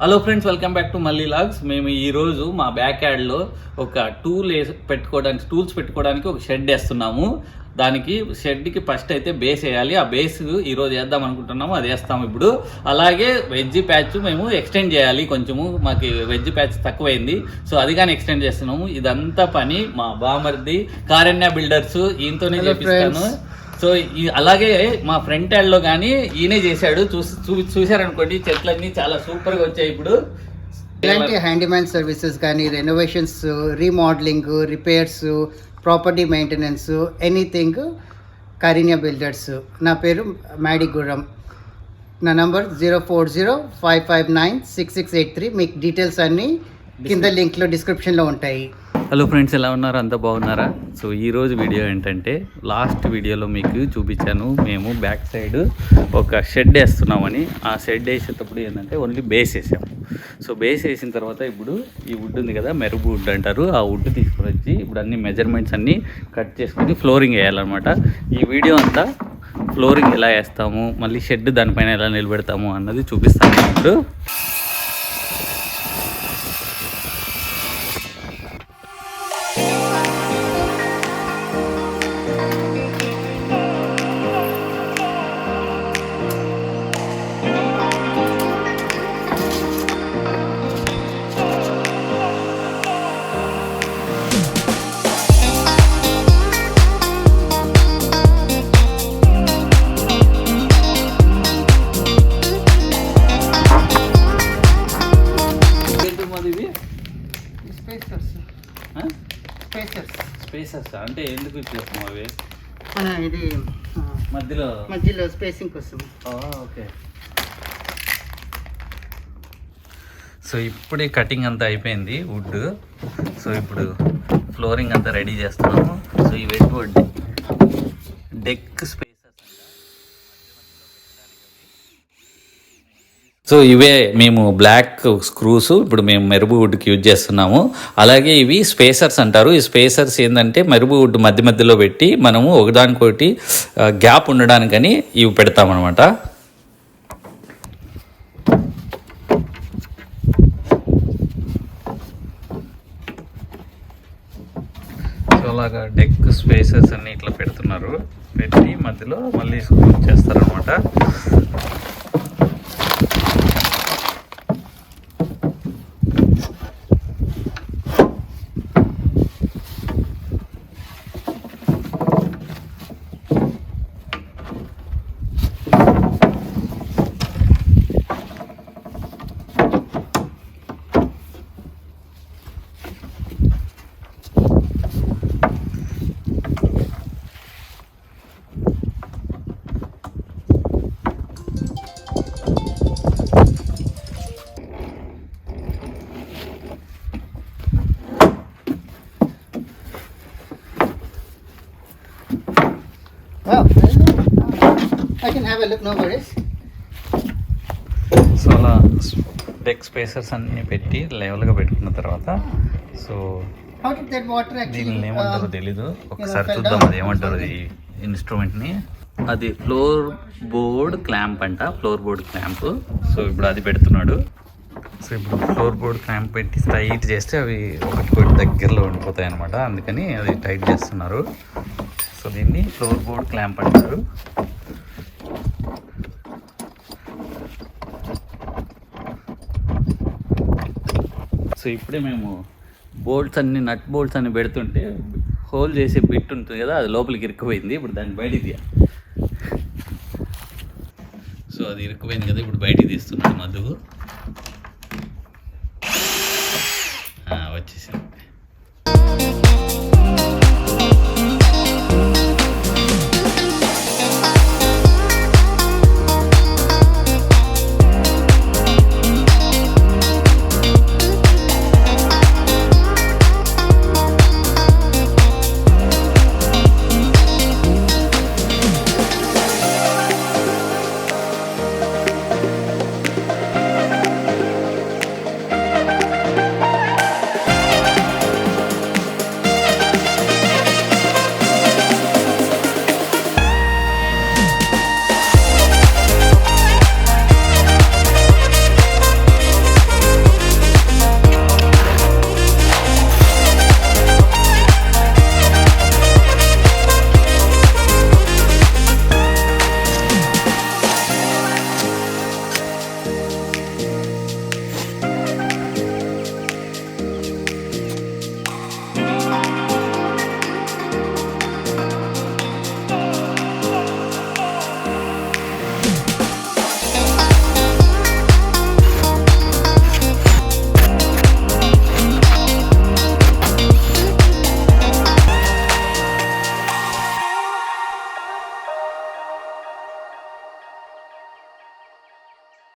Hello friends, welcome back to మళ్ళీ logs. మేము ఈరోజు మా బ్యాక్ యార్డ్లో ఒక టూల్స్ పెట్టుకోవడానికి ఒక షెడ్ వేస్తున్నాము. దానికి షెడ్కి ఫస్ట్ అయితే బేస్ వేయాలి. ఆ బేస్ ఈరోజు వేద్దాం అనుకుంటున్నాము, అది వేస్తాము ఇప్పుడు. అలాగే వెజ్ ప్యాచ్ మేము ఎక్స్టెండ్ చేయాలి, కొంచెము మాకు వెజ్ ప్యాచ్ తక్కువైంది, సో అది కానీ ఎక్స్టెండ్ చేస్తున్నాము. ఇదంతా పని మా బామర్ది కారణ్య బిల్డర్స్, ఈయనతోనే చేపిస్తాను. సో అలాగే మా ఫ్రంట్ యార్డ్లో కానీ ఈయనే చేశాడు. చూసారనుకోండి, చెట్లన్నీ చాలా సూపర్గా వచ్చాయి. ఇప్పుడు ఇలాంటి హ్యాండీమ్యాన్ సర్వీసెస్ కానీ, renovations, remodelling, repairs, property maintenance, anything Karanya builders. నా పేరు మ్యాడీ గుర్రం. నా నంబర్ 0405596683. మీకు డీటెయిల్స్ అన్నీ కింద లింక్లో డిస్క్రిప్షన్లో ఉంటాయి. హలో ఫ్రెండ్స్, ఎలా ఉన్నారు? అంతా బాగున్నారా? సో ఈరోజు వీడియో ఏంటంటే, లాస్ట్ వీడియోలో మీకు చూపించాను, మేము బ్యాక్ సైడ్ ఒక షెడ్ వేస్తున్నామని. ఆ షెడ్ వేసేటప్పుడు ఏంటంటే ఓన్లీ బేస్ వేసాము. సో బేస్ వేసిన తర్వాత ఇప్పుడు ఈ వుడ్ ఉంది కదా, మెరుగు వుడ్ అంటారు, ఆ వుడ్ తీసుకొని వచ్చి ఇప్పుడు అన్ని మెజర్మెంట్స్ అన్నీ కట్ చేసుకొని ఫ్లోరింగ్ వేయాలన్నమాట. ఈ వీడియో అంతా ఫ్లోరింగ్ ఎలా వేస్తాము, మళ్ళీ షెడ్ దానిపైన ఎలా నిలబెడతాము అన్నది చూపిస్తాను ఇప్పుడు. స్పేసర్స్ అంటే ఎందుకు ఇచ్చేస్తాము అవి? ఇది మధ్యలో స్పేసింగ్ కోసం. ఓకే. సో ఇప్పుడే కటింగ్ అంతా అయిపోయింది వుడ్. సో ఇప్పుడు ఫ్లోరింగ్ అంతా రెడీ చేస్తున్నాము. సో ఈ wet wood deck spacers. So ఇవే మేము బ్లాక్ స్క్రూస్ ఇప్పుడు మేము మెరుగు వుడ్కి యూజ్ చేస్తున్నాము. అలాగే ఇవి స్పేసర్స్ అంటారు. ఈ స్పేసర్స్ ఏంటంటే మెరుగు వుడ్ మధ్య మధ్యలో పెట్టి మనము ఒకదానికొకటి గ్యాప్ ఉండడానికని ఇవి పెడతామన్నమాట. సో అలాగా డెక్ స్పేసర్స్ అన్ని ఇట్లా పెడుతున్నారు, పెట్టి మధ్యలో మళ్ళీ స్క్రూ చేస్తారనమాట. I can have a look, no worries. So అలా డెక్ స్పేసర్స్ అన్నీ పెట్టి లెవెల్గా పెట్టుకున్న తర్వాత, సో దీనిని ఏమంటారో తెలీదు, ఒకసారి చూద్దాం అది ఏమంటారు ఈ ఇన్స్ట్రుమెంట్ని. అది ఫ్లోర్ బోర్డ్ క్లాంప్ అంట, ఫ్లోర్ బోర్డ్ క్లాంప్. సో ఇప్పుడు అది పెడుతున్నాడు. సో ఇప్పుడు ఫ్లోర్ బోర్డ్ క్లాంప్ పెట్టి టైట్ చేస్తే అవి ఒకటి దగ్గరలో ఉండిపోతాయి అనమాట, అందుకని అది టైట్ చేస్తున్నారు. సో దీన్ని ఫ్లోర్ బోర్డ్ క్లాంప్ అంటారు. సో ఇప్పుడే మేము నట్ బోల్ట్స్ అన్ని పెడుతుంటే హోల్ చేసే బిట్ ఉంటుంది కదా, అది లోపలికి ఇరుక్కుపోయింది. ఇప్పుడు దాన్ని బయటికి తీయాలి. సో అది ఇరుక్కుపోయింది కదా, ఇప్పుడు బయటికి తీస్తున్నాం మధ్యకు.